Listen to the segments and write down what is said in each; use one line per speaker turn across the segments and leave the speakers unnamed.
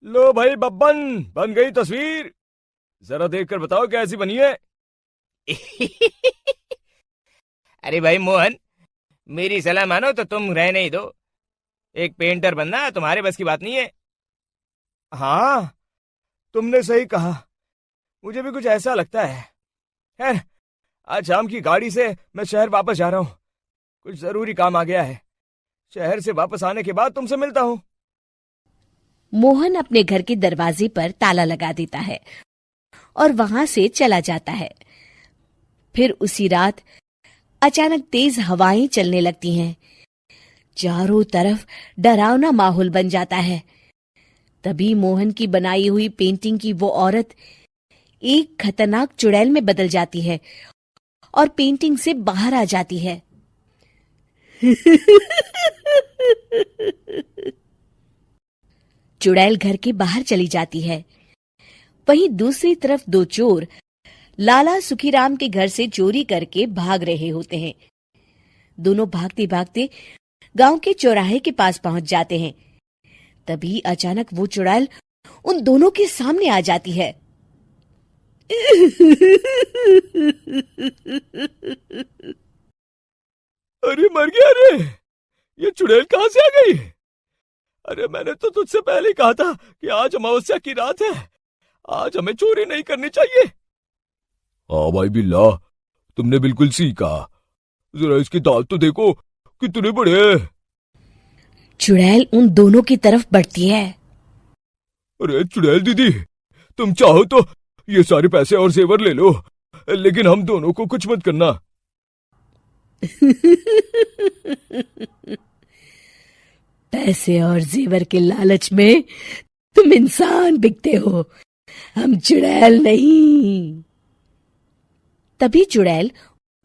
लो भाई बब्बन, बन गई तस्वीर। जरा देखकर बताओ कैसी बनी है।
अरे भाई मोहन, मेरी सलाह मानो तो तुम रहने ही दो। एक पेंटर बनना तुम्हारे बस की बात नहीं है।
हाँ, तुमने सही कहा। मुझे भी कुछ ऐसा लगता है। खैर, आज शाम की गाड़ी से मैं शहर वापस जा रहा हूँ। कुछ जरूरी काम आ गया है। शहर से वापस आने के बाद तुमसे मिलता हूँ।
मोहन अपने घर के दरवाजे पर ताला लगा देता है और वहां से चला जाता है। फिर उसी रात अचानक तेज हवाएं चलने लगती हैं। चारों तरफ डरावना माहौल बन जाता है। तभी मोहन की बनाई हुई पेंटिंग की वो औरत एक खतरनाक चुड़ैल में बदल जाती है और पेंटिंग से बाहर आ जाती है। चुड़ैल घर के बाहर चली जाती है। वहीं दूसरी तरफ दो चोर लाला सुखीराम के घर से चोरी करके भाग रहे होते हैं। दोनों भागते भागते गांव के चौराहे के पास पहुंच जाते हैं। तभी अचानक वो चुड़ैल उन दोनों के सामने आ जाती है।
अरे मर गया रे! ये चुड़ैल कहाँ से आ गई? अरे मैंने तो तुझसे पहले ही कहा था कि आज अमावस्या की रात है। आज हमें चोरी नहीं करनी चाहिए। हाँ भाई बिल्ला, तुमने बिल्कुल सही कहा। जरा इसके दांत तो देखो, कितने बड़े हैं।
चुड़ैल उन दोनों की तरफ बढ़ती है।
अरे चुड़ैल दीदी, तुम चाहो तो ये सारे पैसे और जेवर ले लो, लेकिन हम दोनों को कुछ मत करना।
पैसे और जेवर के लालच में तुम इंसान बिकते हो, हम चुड़ैल नहीं। तभी चुड़ैल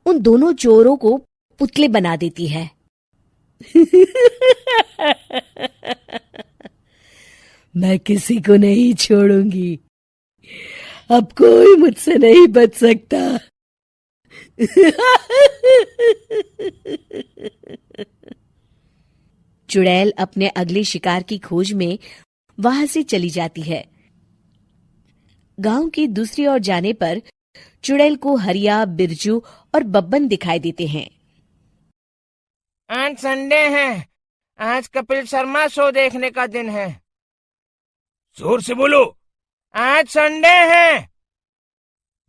उन दोनों चोरों को पुतले बना देती है। मैं किसी को नहीं छोड़ूंगी। अब कोई मुझसे नहीं बच सकता। चुड़ैल अपने अगले शिकार की खोज में वहां से चली जाती है। गांव की दूसरी ओर जाने पर चुड़ैल को हरिया, बिरजू और बब्बन दिखाई देते हैं।
आज संडे है। आज कपिल शर्मा शो देखने का दिन है।
जोर से बोलो।
आज संडे है।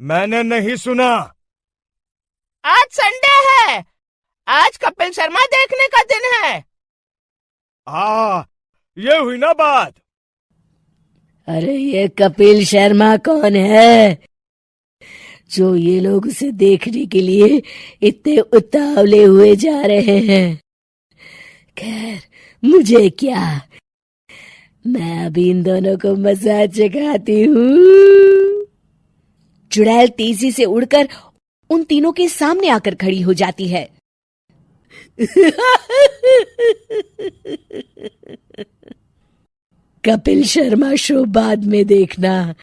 मैंने नहीं सुना।
आज संडे है। आज कपिल शर्मा देखने का दिन है।
हाँ, ये हुई ना बात।
अरे ये कपिल शर्मा कौन है जो ये लोग उसे देखने के लिए इतने उतावले हुए जा रहे हैं? खैर, मुझे क्या, मैं अभी इन दोनों को मजा चखाती हूँ। चुड़ैल तेजी से उड़कर उन तीनों के सामने आकर खड़ी हो जाती है। कपिल शर्मा शो बाद में देखना,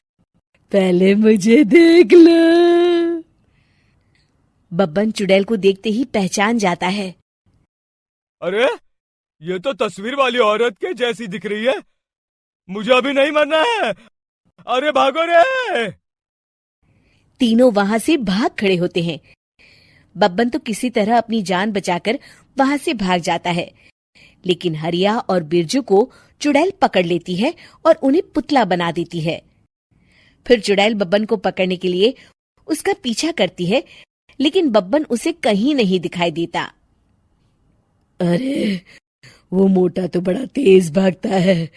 पहले मुझे देख लो। बब्बन चुड़ैल को देखते ही पहचान जाता है।
अरे ये तो तस्वीर वाली औरत के जैसी दिख रही है। मुझे अभी नहीं मरना है। अरे भागो रे!
तीनों वहां से भाग खड़े होते हैं। बब्बन तो किसी तरह अपनी जान बचाकर वहां से भाग जाता है, लेकिन हरिया और बिरजू को चुड़ैल पकड़ लेती है और उन्हें पुतला बना देती है। फिर चुड़ैल बब्बन को पकड़ने के लिए उसका पीछा करती है, लेकिन बब्बन उसे कहीं नहीं दिखाई देता। अरे वो मोटा तो बड़ा तेज भागता है,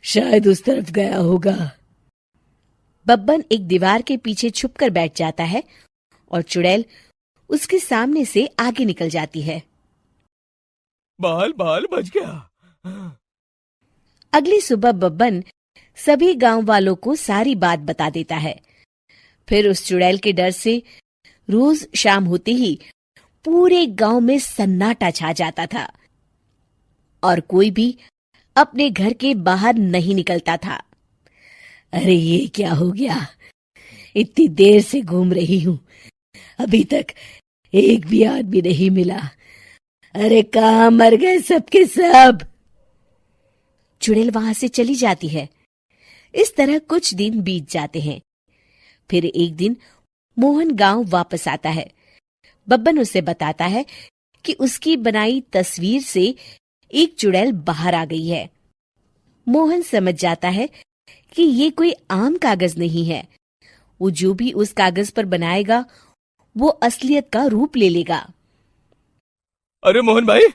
शायद उस तरफ गया होगा। बब्बन एक दीवार के पीछे छुपकर बैठ जाता है और चुड़ैल उसके सामने से आगे निकल जाती है।
बाल बाल बच गया।
अगली सुबह बब्बन सभी गांव वालों को सारी बात बता देता है। फिर उस चुड़ैल के डर से रोज शाम होते ही पूरे गांव में सन्नाटा छा जाता था और कोई भी अपने घर के बाहर नहीं निकलता था। अरे ये क्या हो गया? इतनी देर से घूम रही हूं, अभी तक एक भी आदमी नहीं मिला। अरे कहां मर गए सबके सब? चुड़ैल वहां से चली जाती है, इस तरह कुछ दिन बीत जाते हैं। फिर एक दिन मोहन गांव वापस आता है। बब्बन उसे बताता है कि उसकी बनाई तस्वीर से एक चुड़ैल बाहर आ गई है। मोहन समझ जाता है कि ये कोई आम कागज नहीं है। वो जो भी उस कागज पर बनाएगा वो असलियत का रूप ले लेगा।
अरे मोहन भाई,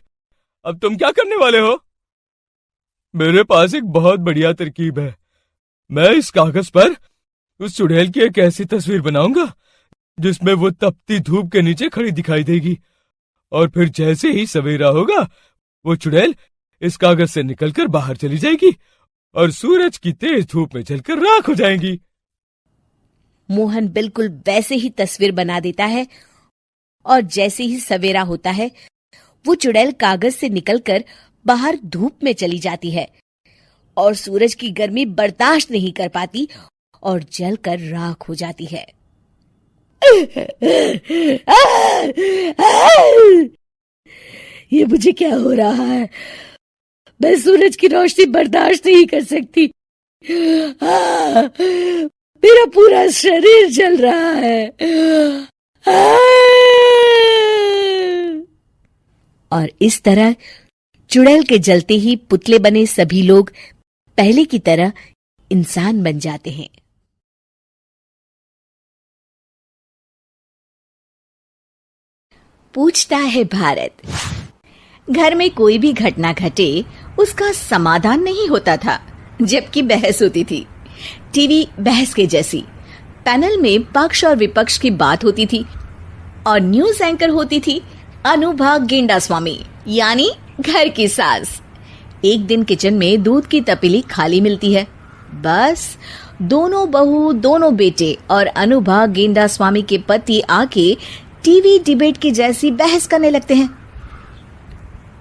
अब तुम क्या करने वाले हो? मेरे पास एक बहुत बढ़िया तरकीब है। मैं इस कागज पर उस चुड़ैल की एक ऐसी तस्वीर बनाऊंगा जिसमें वो तपती धूप के नीचे खड़ी दिखाई देगी, और फिर जैसे ही सवेरा होगा वो चुड़ैल इस कागज से निकलकर बाहर चली जाएगी और सूरज की तेज धूप में जलकर राख हो जाएगी।
मोहन बिल्कुल वैसे ही तस्वीर बना देता है और जैसे ही सवेरा होता है वो चुड़ैल कागज से निकलकर बाहर धूप में चली जाती है और सूरज की गर्मी बर्दाश्त नहीं कर पाती और जलकर राख हो जाती है। ये मुझे क्या हो रहा है? मैं सूरज की रोशनी बर्दाश्त नहीं कर सकती। मेरा पूरा शरीर जल रहा है। और इस तरह चुड़ैल के जलते ही पुतले बने सभी लोग पहले की तरह इंसान बन जाते हैं। पूछता है भारत। घर में कोई भी घटना घटे उसका समाधान नहीं होता था, जबकि बहस होती थी। टीवी बहस के जैसी। पैनल में पक्ष और विपक्ष की बात होती थी और न्यूज एंकर होती थी अनुभा गेंडास्वामी, यानी घर की सास। एक दिन किचन में दूध की तपेली खाली मिलती है। बस दोनों बहू, दोनों बेटे और अनुभा गेंडास्वामी के पति आके टीवी डिबेट की जैसी बहस करने लगते हैं।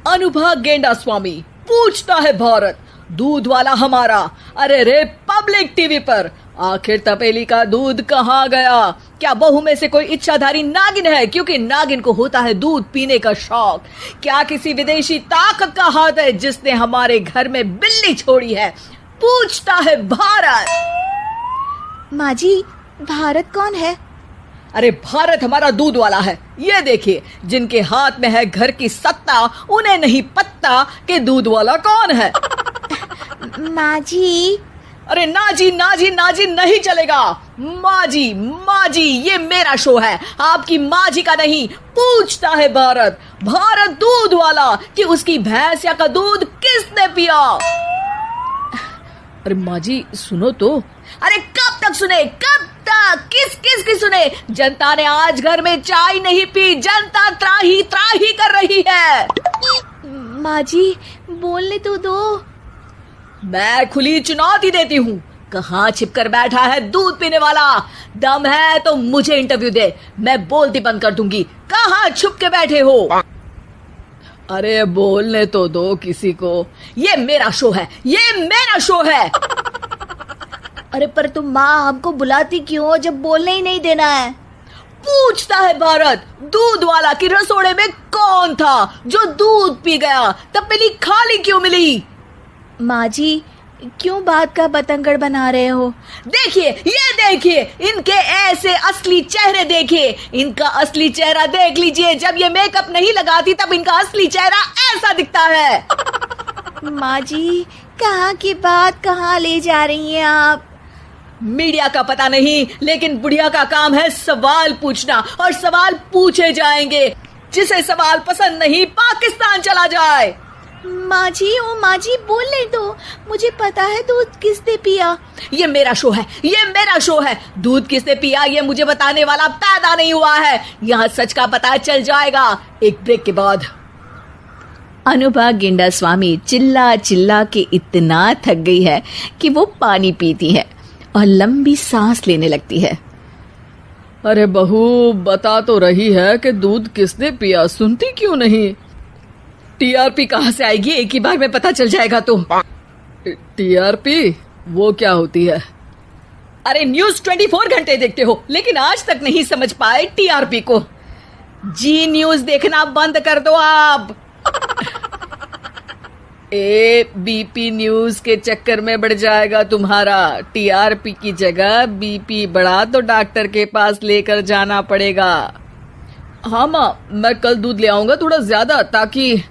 अनुभा गेंडास्वामी, पूछता है भारत, दूध वाला हमारा। अरे रे, पब्लिक टीवी पर आखिर तपेली का दूध कहाँ गया? क्या बहू में से कोई इच्छाधारी नागिन है, क्योंकि नागिन को होता है दूध पीने का शौक? क्या किसी विदेशी ताकत का हाथ है जिसने हमारे घर में बिल्ली छोड़ी है? पूछता है भारत। माँ जी, भारत कौन है? अरे भारत हमारा दूध वाला है। ये देखिए, जिनके हाथ में है घर की सत्ता उन्हें नहीं पता कि दूध वाला कौन है। माँ जी। अरे ना जी, ना जी, ना जी नहीं चलेगा। माँ जी, माँ जी, ये मेरा शो है, आपकी माँ जी का नहीं। पूछता है भारत। भारत दूध वाला कि उसकी भैंसिया का दूध किसने पिया? अरे माँ जी सुनो तो। अरे कब तक सुने, कब तक? किस किस की सुने? जनता ने आज घर में चाय नहीं पी, जनता त्राही त्राही कर रही है। माँ जी बोलने तो दो। मैं खुली चुनौती देती हूँ, कहाँ छिपकर बैठा है दूध पीने वाला? दम है तो मुझे इंटरव्यू दे, मैं बोलती बंद कर दूंगी। कहाँ छुप के बैठे हो? अरे बोलने तो दो किसी को, ये मेरा शो है, ये मेरा शो है। अरे पर तुम माँ हमको बुलाती क्यों जब बोलने ही नहीं देना है? पूछता है भारत। दूध वाला की रसोड़े में कौन था जो दूध पी गया? तपेली खाली क्यों मिली? माँ जी क्यों बात का बतंगड़ बना रहे हो? देखिए, ये देखिए, इनके ऐसे असली चेहरे देखिए, इनका असली चेहरा देख लीजिए। जब ये मेकअप नहीं लगाती तब इनका असली चेहरा ऐसा दिखता है। माँ जी कहाँ की बात कहाँ ले जा रही हैं आप? मीडिया का पता नहीं, लेकिन बुढ़िया का काम है सवाल पूछना, और सवाल पूछे जाएंगे। जिसे सवाल पसंद नहीं पाकिस्तान चला जाए। माँ जी, ओ माँ जी बोलने दो, मुझे पता है दूध किसने पिया। ये मेरा शो है, ये मेरा शो है। दूध किसने पिया ये मुझे बताने वाला पैदा नहीं हुआ है। यहाँ सच का पता चल जाएगा एक ब्रेक के बाद। अनुभा गेंडास्वामी चिल्ला चिल्ला के इतना थक गई है कि वो पानी पीती है और लंबी सांस लेने लगती है। अरे बहू बता तो रही है कि दूध किसने पिया, सुनती क्यों नहीं? टीआरपी कहाँ से आएगी, एक ही बार में पता चल जाएगा तो। टीआरपी वो क्या होती है? अरे न्यूज 24 घंटे देखते हो लेकिन आज तक नहीं समझ पाए टीआरपी को। जी न्यूज देखना बंद कर दो आप।
बीपी न्यूज के चक्कर में बढ़ जाएगा तुम्हारा। टीआरपी की जगह बीपी बढ़ा तो डॉक्टर के पास लेकर जाना पड़ेगा। हाँ माँ, मैं कल दूध ले आऊंगा थोड़ा ज्यादा, ताकि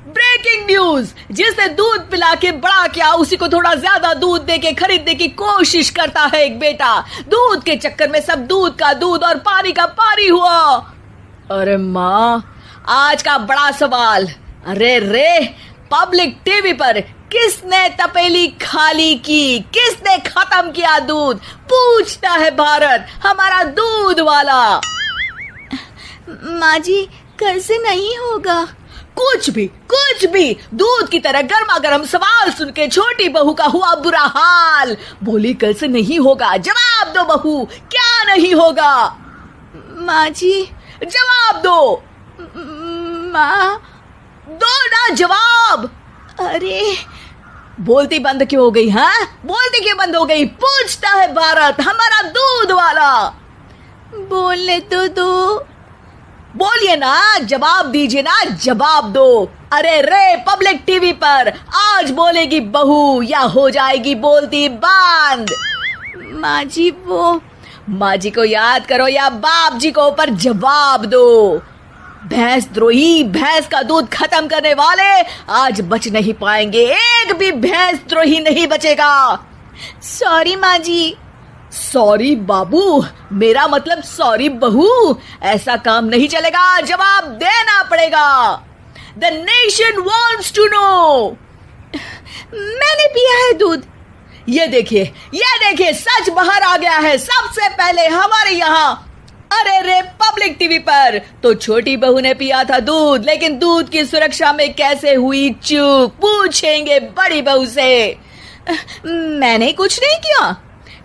ब्रेकिंग न्यूज, जिसने दूध पिला के बड़ा किया उसी को थोड़ा ज्यादा दूध दे के खरीदने की कोशिश करता है एक बेटा। दूध के चक्कर में सब दूध का दूध और पानी का पानी हुआ। अरे माँ, आज का बड़ा सवाल, अरे रे पब्लिक टीवी पर किसने तपेली खाली की, किसने खत्म किया दूध, पूछता है भारत हमारा दूध वाला।
माँ जी, कल से नहीं होगा।
कुछ भी दूध की तरह गर्मा गर्म सवाल सुन के छोटी बहू का हुआ बुरा हाल। बोली कल से नहीं होगा। जवाब दो बहू, क्या नहीं होगा?
माँ जी,
जवाब दो।
माँ,
दो ना जवाब।
अरे
बोलती बंद क्यों हो गई? हाँ, बोलती क्यों बंद हो गई? पूछता है भारत हमारा दूध वाला।
बोलने तो दो।
बोलिए ना, जवाब दीजिए ना, जवाब दो। अरे रे पब्लिक टीवी पर आज बोलेगी बहू या हो जाएगी बोलती बंद?
माँ जी, वो
माँ जी को याद करो या बाप जी को, ऊपर जवाब दो। भैंस द्रोही, भैंस का दूध खत्म करने वाले आज बच नहीं पाएंगे। एक भी भैंस द्रोही नहीं बचेगा।
सॉरी माँ जी।
सॉरी बाबू, मेरा मतलब सॉरी बहू। ऐसा काम नहीं चलेगा, जवाब देना पड़ेगा। The nation wants to know.
मैंने पिया है दूध।
ये देखिए सच बाहर आ गया है सबसे पहले हमारे यहाँ। अरे रे पब्लिक टीवी पर तो छोटी बहू ने पिया था दूध, लेकिन दूध की सुरक्षा में कैसे हुई चूक, पूछेंगे बड़ी बहू से।
मैंने कुछ नहीं किया।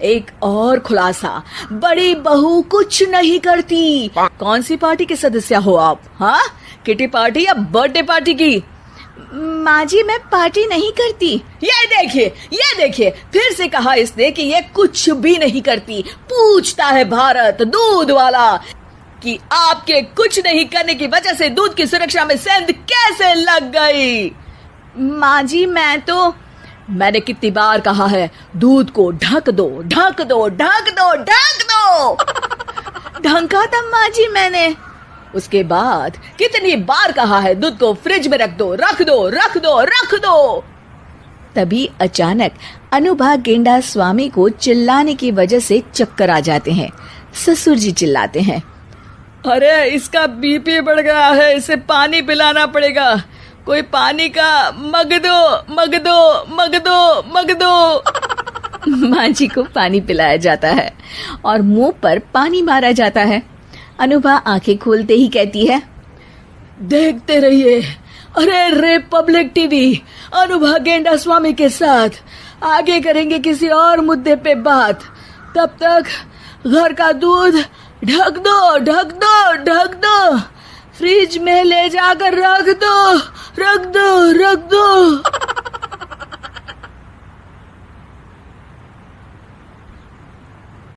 एक और खुलासा, बड़ी बहू कुछ नहीं करती। कौन सी पार्टी के सदस्य हो आप? हाँ, किटी पार्टी या बर्थडे पार्टी की?
माँ जी, मैं पार्टी नहीं करती।
ये देखिए फिर से कहा इसने कि ये कुछ भी नहीं करती। पूछता है भारत दूध वाला कि आपके कुछ नहीं करने की वजह से दूध की सुरक्षा में सेंध कैसे लग गई?
माँ जी,
मैंने कितनी बार कहा है दूध को ढक दो।
ढंका था माँ जी मैंने।
उसके बाद कितनी बार कहा है दूध को फ्रिज में रख दो।
तभी अचानक अनुभा गेंडा स्वामी को चिल्लाने की वजह से चक्कर आ जाते हैं। ससुर जी चिल्लाते हैं,
अरे इसका बीपी बढ़ गया है, इसे पानी पिलाना पड़ेगा। कोई पानी का मग दो।
माँ जी को पानी पिलाया जाता है और मुंह पर पानी मारा जाता है। अनुभा आंखें खोलते ही कहती है,
देखते रहिए अरे रे पब्लिक टीवी अनुभा गेंडा स्वामी के साथ। आगे करेंगे किसी और मुद्दे पे बात। तब तक घर का दूध ढक दो, फ्रिज में ले जाकर रख दो।